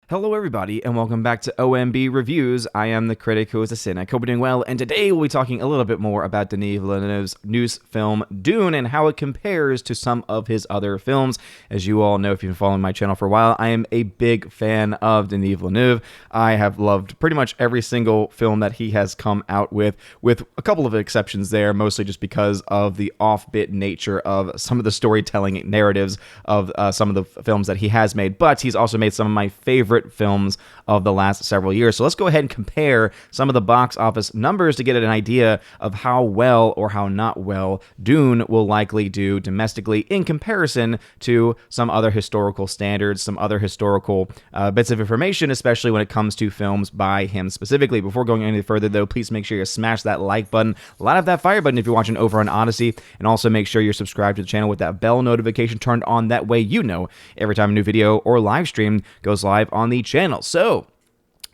Hello everybody, and welcome back to OMB Reviews. I am the critic who is a cynic. Hope you're doing well, and today we'll be talking a little bit more about Denis Villeneuve's new film, Dune, and how it compares to some of his other films. As you all know, if you've been following my channel for a while, I am a big fan of Denis Villeneuve. I have loved pretty much every single film that he has come out with a couple of exceptions there, mostly just because of the off-bit nature of some of the storytelling narratives of some of the films that he has made, but he's also made some of my favorite films of the last several years. So let's go ahead and compare some of the box office numbers to get an idea of how well or how not well Dune will likely do domestically in comparison to some other historical standards, some other historical bits of information, especially when it comes to films by him specifically. Before going any further, though, please make sure you smash that like button, light up that fire button if you're watching over on Odyssey, and also make sure you're subscribed to the channel with that bell notification turned on. That way you know every time a new video or live stream goes live on the channel. So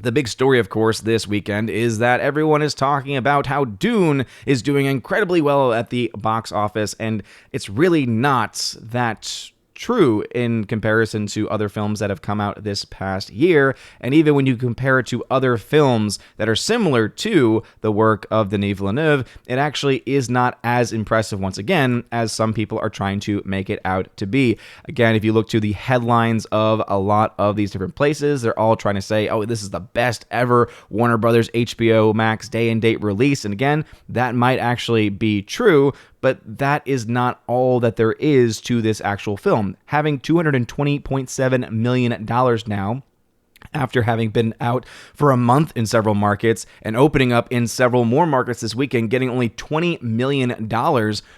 the big story, of course, this weekend is that everyone is talking about how Dune is doing incredibly well at the box office, and it's really not that true in comparison to other films that have come out this past year. And even when you compare it to other films that are similar to the work of Denis Villeneuve, it actually is not as impressive, once again, as some people are trying to make it out to be. Again, if you look to the headlines of a lot of these different places, they're all trying to say, oh, this is the best ever Warner Brothers HBO Max day-and-date release. And again, that might actually be true, but that is not all that there is to this actual film. Having $220.7 million now, after having been out for a month in several markets and opening up in several more markets this weekend, getting only $20 million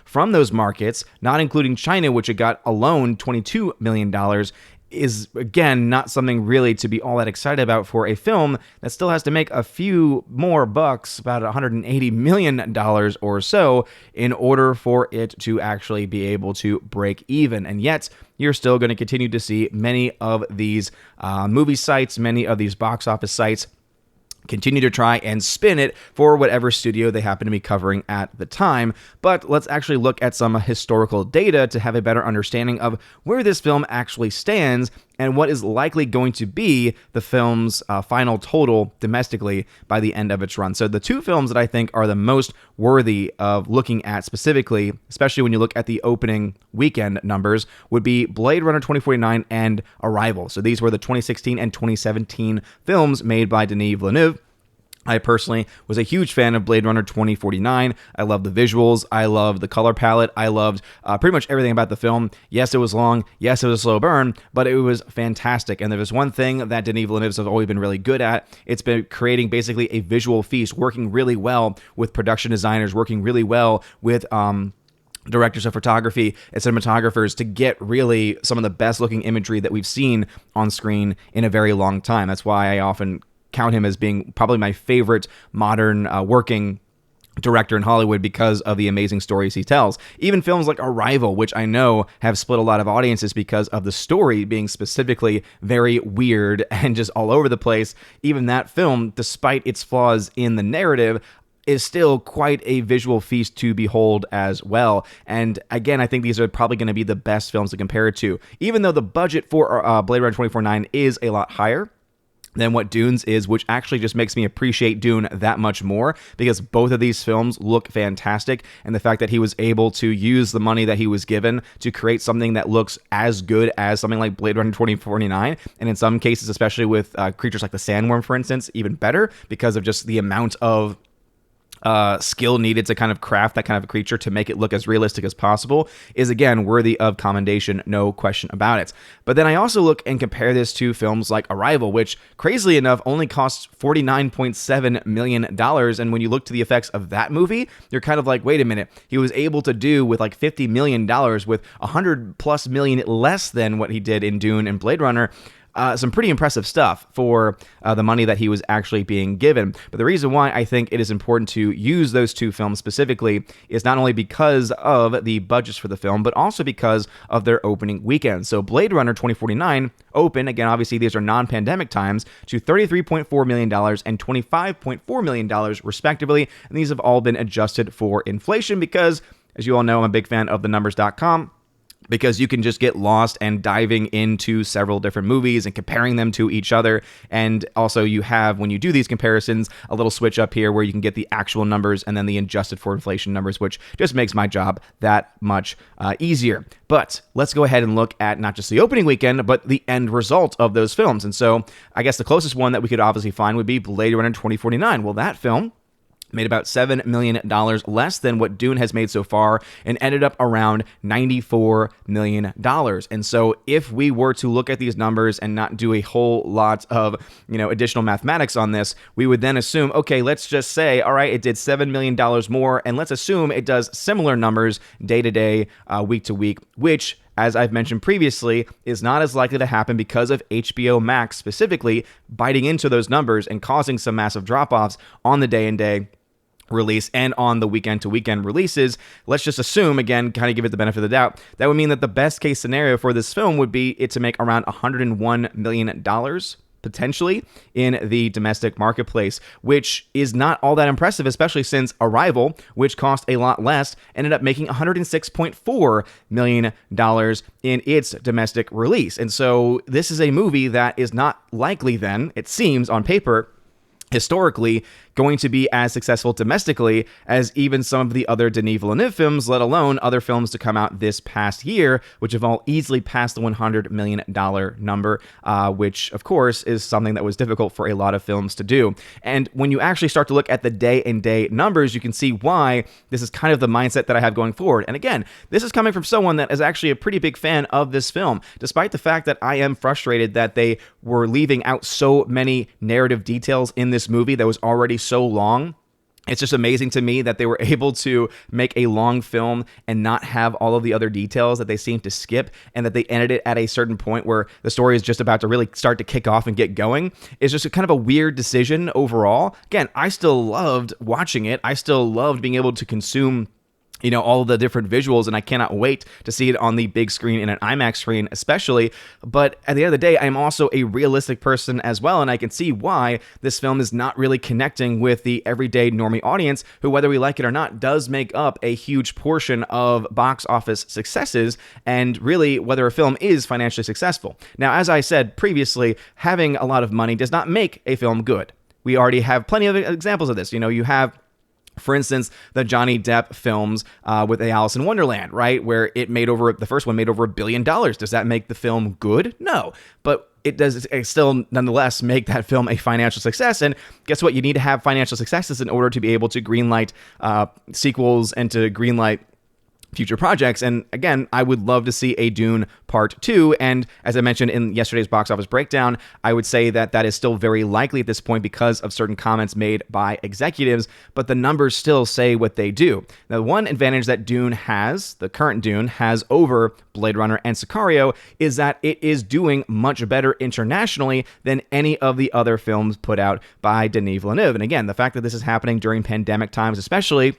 from those markets, not including China, which it got alone $22 million, is, again, not something really to be all that excited about for a film that still has to make a few more bucks, about $180 million or so, in order for it to actually be able to break even. And yet, you're still going to continue to see many of these movie sites, many of these box office sites continue to try and spin it for whatever studio they happen to be covering at the time. But let's actually look at some historical data to have a better understanding of where this film actually stands and what is likely going to be the film's final total domestically by the end of its run. So the two films that I think are the most worthy of looking at specifically, especially when you look at the opening weekend numbers, would be Blade Runner 2049 and Arrival. So these were the 2016 and 2017 films made by Denis Villeneuve. I personally was a huge fan of Blade Runner 2049. I loved the visuals. I loved the color palette. I loved pretty much everything about the film. Yes, it was long. Yes, it was a slow burn, but it was fantastic. And there was one thing that Denis Villeneuve has always been really good at. It's been creating basically a visual feast, working really well with production designers, working really well with directors of photography and cinematographers to get really some of the best looking imagery that we've seen on screen in a very long time. That's why I often count him as being probably my favorite modern working director in Hollywood because of the amazing stories he tells. Even films like Arrival, which I know have split a lot of audiences because of the story being specifically very weird and just all over the place, even that film, despite its flaws in the narrative, is still quite a visual feast to behold as well. And again, I think these are probably going to be the best films to compare it to. Even though the budget for Blade Runner 2049 is a lot higher than what Dune's is, which actually just makes me appreciate Dune that much more, because both of these films look fantastic, and the fact that he was able to use the money that he was given to create something that looks as good as something like Blade Runner 2049, and in some cases, especially with creatures like the sandworm, for instance, even better, because of just the amount of skill needed to kind of craft that kind of a creature to make it look as realistic as possible, is again worthy of commendation, no question about it. But then I also look and compare this to films like Arrival, which crazily enough only costs $49.7 million. And when you look to the effects of that movie, you're kind of like, wait a minute, he was able to do with like $50 million with $100+ million less than what he did in Dune and Blade Runner. Some pretty impressive stuff for the money that he was actually being given. But the reason why I think it is important to use those two films specifically is not only because of the budgets for the film, but also because of their opening weekend. So Blade Runner 2049 opened, again, obviously these are non-pandemic times, to $33.4 million and $25.4 million respectively. And these have all been adjusted for inflation because, as you all know, I'm a big fan of thenumbers.com. because you can just get lost and diving into several different movies and comparing them to each other. And also you have, when you do these comparisons, a little switch up here where you can get the actual numbers and then the adjusted for inflation numbers, which just makes my job that much easier. But let's go ahead and look at not just the opening weekend, but the end result of those films. And so I guess the closest one that we could obviously find would be Blade Runner 2049. Well, that film made about $7 million less than what Dune has made so far and ended up around $94 million. And so if we were to look at these numbers and not do a whole lot of, additional mathematics on this, we would then assume, okay, let's just say, all right, it did $7 million more, and let's assume it does similar numbers day to day, week to week, which, as I've mentioned previously, is not as likely to happen because of HBO Max specifically biting into those numbers and causing some massive drop-offs on the day-and-day release and on the weekend-to-weekend releases. Let's just assume, again, kind of give it the benefit of the doubt, that would mean that the best-case scenario for this film would be it to make around $101 million potentially in the domestic marketplace, which is not all that impressive, especially since Arrival, which cost a lot less, ended up making $106.4 million in its domestic release. And so this is a movie that is not likely then, it seems on paper, historically going to be as successful domestically as even some of the other Denis Villeneuve films, let alone other films to come out this past year, which have all easily passed the $100 million number, which, of course, is something that was difficult for a lot of films to do. And when you actually start to look at the day-and-day numbers, you can see why this is kind of the mindset that I have going forward. And again, this is coming from someone that is actually a pretty big fan of this film, despite the fact that I am frustrated that they were leaving out so many narrative details in this movie that was already so long. It's just amazing to me that they were able to make a long film and not have all of the other details that they seem to skip, and that they ended it at a certain point where the story is just about to really start to kick off and get going. It's just a kind of a weird decision overall. Again, I still loved watching it. I still loved being able to consume all of the different visuals, and I cannot wait to see it on the big screen in an IMAX screen especially. But at the end of the day, I'm also a realistic person as well, and I can see why this film is not really connecting with the everyday normie audience, who, whether we like it or not, does make up a huge portion of box office successes, and really whether a film is financially successful. Now, as I said previously, having a lot of money does not make a film good. We already have plenty of examples of this. You have, for instance, the Johnny Depp films with Alice in Wonderland, right? Where the first one made over $1 billion. Does that make the film good? No. But it still nonetheless make that film a financial success. And guess what? You need to have financial successes in order to be able to greenlight sequels and to greenlight future projects. And again, I would love to see a Dune Part 2. And as I mentioned in yesterday's box office breakdown, I would say that that is still very likely at this point because of certain comments made by executives, but the numbers still say what they do. Now, the one advantage that Dune has, the current Dune, has over Blade Runner and Sicario is that it is doing much better internationally than any of the other films put out by Denis Villeneuve. And again, the fact that this is happening during pandemic times especially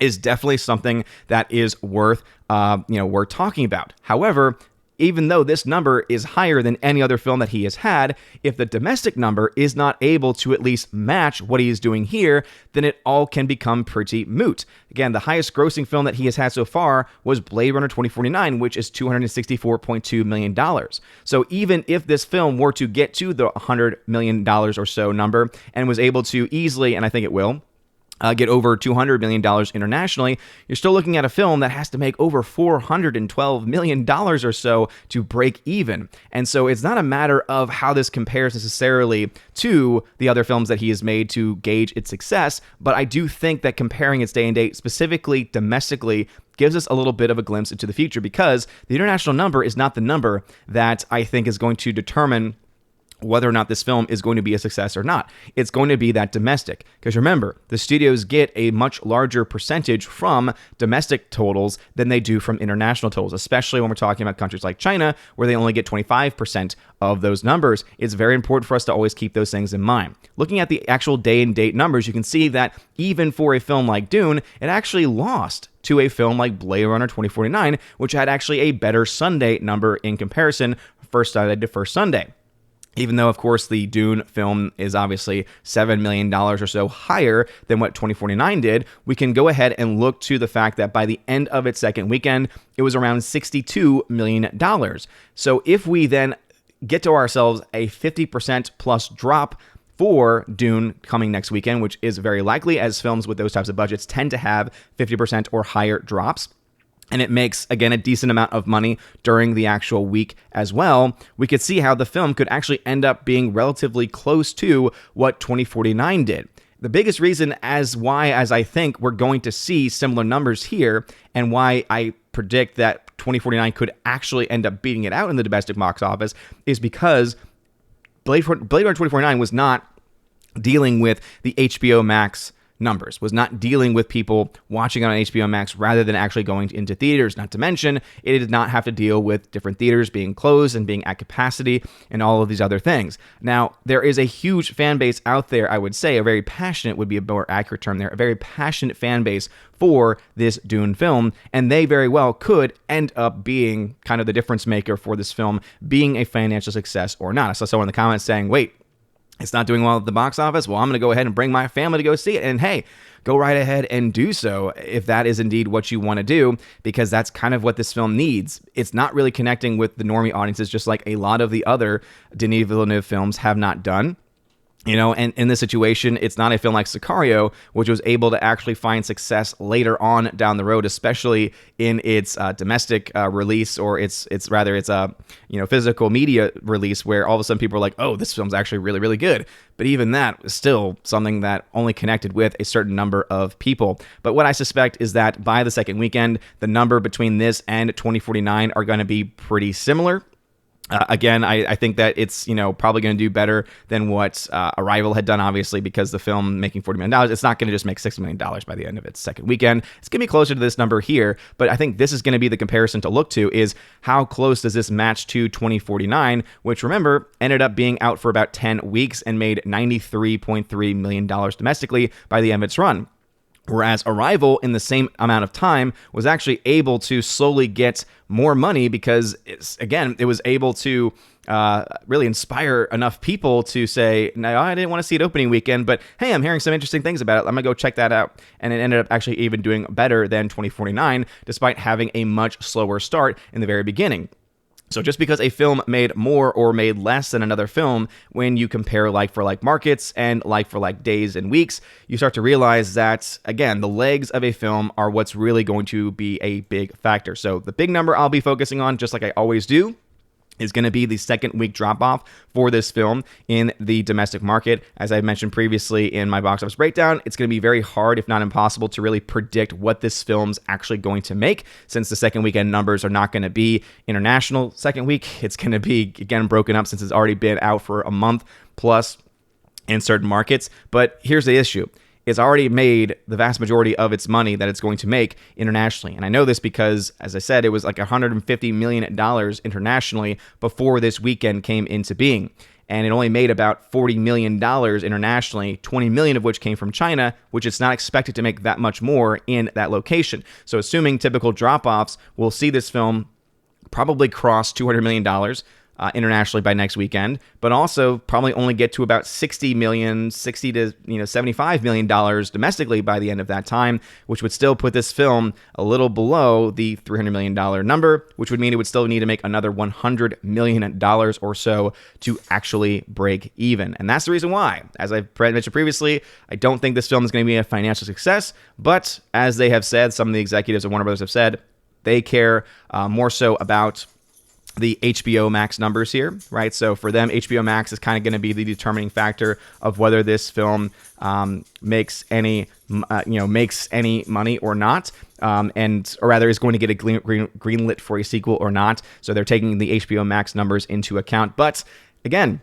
is definitely something that is worth talking about. However, even though this number is higher than any other film that he has had, if the domestic number is not able to at least match what he is doing here, then it all can become pretty moot. Again, the highest grossing film that he has had so far was Blade Runner 2049, which is $264.2 million. So even if this film were to get to the $100 million or so number and was able to easily, and I think it will, get over $200 million internationally, you're still looking at a film that has to make over $412 million or so to break even. And so it's not a matter of how this compares necessarily to the other films that he has made to gauge its success, but I do think that comparing its day and date, specifically domestically, gives us a little bit of a glimpse into the future, because the international number is not the number that I think is going to determine whether or not this film is going to be a success or not. It's going to be that domestic. Because remember, the studios get a much larger percentage from domestic totals than they do from international totals, especially when we're talking about countries like China, where they only get 25% of those numbers. It's very important for us to always keep those things in mind. Looking at the actual day and date numbers, you can see that even for a film like Dune, it actually lost to a film like Blade Runner 2049, which had actually a better Sunday number in comparison, first Sunday to first Sunday. Even though, of course, the Dune film is obviously $7 million or so higher than what 2049 did, we can go ahead and look to the fact that by the end of its second weekend, it was around $62 million. So if we then get to ourselves a 50% plus drop for Dune coming next weekend, which is very likely, as films with those types of budgets tend to have 50% or higher drops, and it makes, again, a decent amount of money during the actual week as well, we could see how the film could actually end up being relatively close to what 2049 did. The biggest reason as I think we're going to see similar numbers here, and why I predict that 2049 could actually end up beating it out in the domestic box office, is because Blade Runner 2049 was not dealing with the HBO Max numbers, was not dealing with people watching on HBO Max rather than actually going into theaters. Not to mention, it did not have to deal with different theaters being closed and being at capacity and all of these other things. Now, there is a huge fan base out there, I would say, a very passionate would be a more accurate term there, a very passionate fan base for this Dune film, and they very well could end up being kind of the difference maker for this film being a financial success or not. I saw someone in the comments saying, wait, it's not doing well at the box office? Well, I'm going to go ahead and bring my family to go see it. And hey, go right ahead and do so if that is indeed what you want to do, because that's kind of what this film needs. It's not really connecting with the normie audiences, just like a lot of the other Denis Villeneuve films have not done. You know, and in this situation, it's not a film like Sicario, which was able to actually find success later on down the road, especially in its domestic release, or its physical media release, where all of a sudden people are like, oh, this film's actually really, really good. But even that is still something that only connected with a certain number of people. But what I suspect is that by the second weekend, the number between this and 2049 are going to be pretty similar. Again, I think that it's, probably going to do better than what Arrival had done, obviously, because the film making $40 million, it's not going to just make $6 million by the end of its second weekend. It's going to be closer to this number here, but I think this is going to be the comparison to look to, is how close does this match to 2049, which, remember, ended up being out for about 10 weeks and made $93.3 million domestically by the end of its run. Whereas Arrival, in the same amount of time, was actually able to slowly get more money because, it was able to really inspire enough people to say, no, I didn't want to see it opening weekend, but hey, I'm hearing some interesting things about it. I'm going to go check that out. And it ended up actually even doing better than 2049, despite having a much slower start in the very beginning. So just because a film made more or made less than another film, when you compare like-for-like markets and like-for-like days and weeks, you start to realize that, again, the legs of a film are what's really going to be a big factor. So the big number I'll be focusing on, just like I always do, is going to be the second week drop-off for this film in the domestic market. As I mentioned previously in my box office breakdown, it's going to be very hard, if not impossible, to really predict what this film's actually going to make, since the second weekend numbers are not going to be international second week. It's going to be, again, broken up since it's already been out for a month plus in certain markets. But here's the issue. It's already made the vast majority of its money that it's going to make internationally. And I know this because, as I said, it was like $150 million internationally before this weekend came into being. And it only made about $40 million internationally, $20 million of which came from China, which it's not expected to make that much more in that location. So assuming typical drop-offs, we'll see this film probably cross $200 million internationally by next weekend, but also probably only get to about $60 to $75 million domestically by the end of that time, which would still put this film a little below the $300 million number, which would mean it would still need to make another $100 million or so to actually break even. And that's the reason why, as I've mentioned previously, I don't think this film is going to be a financial success, but as they have said, some of the executives of Warner Brothers have said, they care more so about the HBO Max numbers here, right? So for them, HBO Max is kind of going to be the determining factor of whether this film makes any money or not, or rather is going to get a greenlit for a sequel or not. So they're taking the HBO Max numbers into account. But again,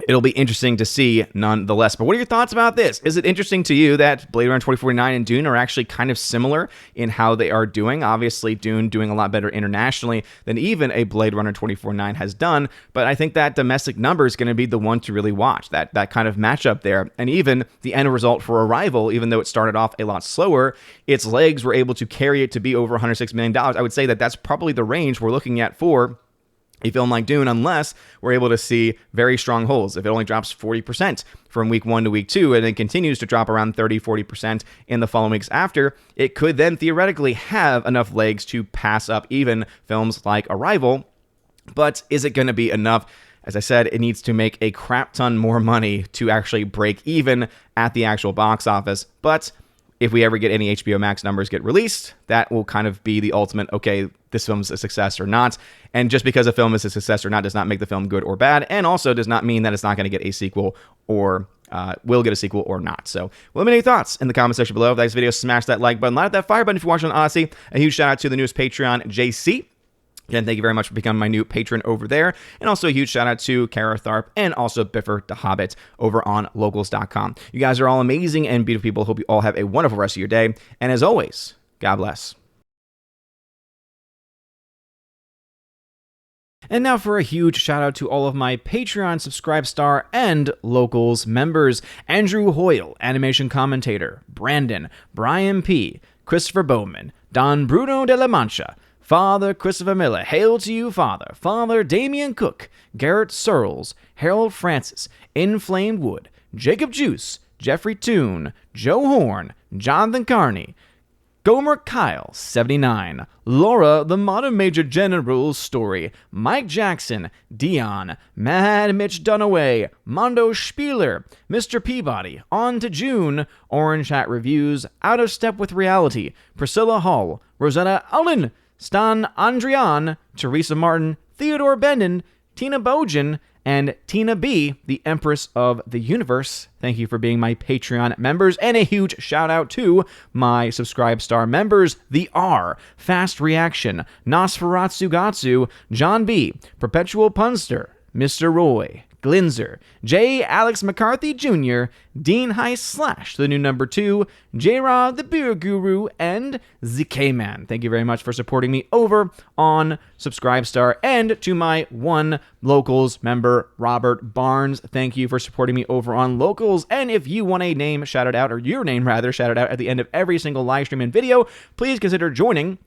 it'll be interesting to see nonetheless. But what are your thoughts about this? Is it interesting to you that Blade Runner 2049 and Dune are actually kind of similar in how they are doing? Obviously, Dune doing a lot better internationally than even a Blade Runner 2049 has done. But I think that domestic number is going to be the one to really watch, that kind of matchup there. And even the end result for Arrival, even though it started off a lot slower, its legs were able to carry it to be over $106 million. I would say that that's probably the range we're looking at for a film like Dune unless we're able to see very strong holds. If it only drops 40% from week 1 to week 2 and then continues to drop around 30-40% in the following weeks after, it could then theoretically have enough legs to pass up even films like Arrival. But is it going to be enough? As I said, it needs to make a crap ton more money to actually break even at the actual box office. But if we ever get any HBO Max numbers get released, that will kind of be the ultimate, okay, this film's a success or not. And just because a film is a success or not does not make the film good or bad, and also does not mean that it's not going to get a sequel or will get a sequel or not. So let me know your thoughts in the comment section below. If this video, smash that like button, light up that fire button if you're watching on Odyssey. A huge shout out to the newest Patreon, JC. Again, thank you very much for becoming my new patron over there. And also a huge shout out to Kara Tharp and also Biffer the Hobbit over on locals.com. You guys are all amazing and beautiful people. Hope you all have a wonderful rest of your day. And as always, God bless. And now for a huge shout out to all of my Patreon, Subscribe Star, and Locals members. Andrew Hoyle, Animation Commentator, Brandon, Brian P., Christopher Bowman, Don Bruno de la Mancha, Father Christopher Miller, hail to you, Father. Father Damian Cook, Garrett Searles, Harold Francis, Inflamed Wood, Jacob Juice, Jeffrey Toone, Joe Horn, Jonathan Carney, Gomer Kyle, 79, Laura, the Modern Major General's Story, Mike Jackson, Dion, Mad Mitch Dunaway, Mondo Spieler, Mr. Peabody, On to June, Orange Hat Reviews, Out of Step with Reality, Priscilla Hall, Rosetta Allen, Stan Andrian, Teresa Martin, Theodore Benden, Tina Bojan, and Tina B., the Empress of the Universe. Thank you for being my Patreon members. And a huge shout out to my Subscribe Star members, The R, Fast Reaction, Nosferatu Gatsu, John B., Perpetual Punster, Mr. Roy, Glinzer, J. Alex McCarthy Jr., Dean Heiss Slash, the new number 2, J-Rod, the Beer Guru, and ZK-Man. Thank you very much for supporting me over on Subscribestar. And to my one Locals member, Robert Barnes, thank you for supporting me over on Locals. And if you want a name shouted out, or your name rather, shouted out at the end of every single live stream and video, please consider joining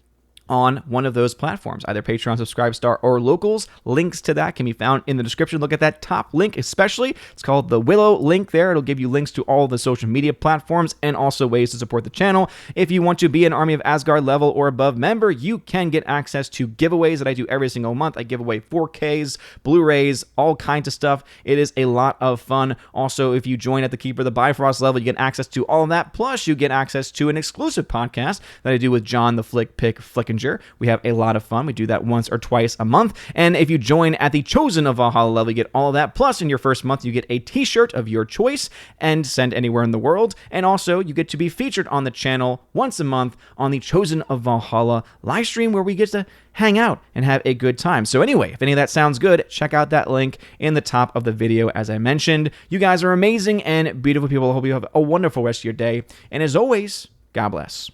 on one of those platforms, either Patreon, Subscribestar, or Locals. Links to that can be found in the description. Look at that top link especially. It's called the Willow link there. It'll give you links to all the social media platforms and also ways to support the channel. If you want to be an Army of Asgard level or above member, you can get access to giveaways that I do every single month. I give away 4Ks, Blu-rays, all kinds of stuff. It is a lot of fun. Also, if you join at the Keeper of the Bifrost level, you get access to all of that. Plus, you get access to an exclusive podcast that I do with John the Flick Pick Flickinger. We have a lot of fun. We do that once or twice a month. And if you join at the Chosen of Valhalla level, you get all of that. Plus, in your first month, you get a t-shirt of your choice and send anywhere in the world. And also, you get to be featured on the channel once a month on the Chosen of Valhalla live stream where we get to hang out and have a good time. So anyway, if any of that sounds good, check out that link in the top of the video as I mentioned. You guys are amazing and beautiful people. I hope you have a wonderful rest of your day. And as always, God bless.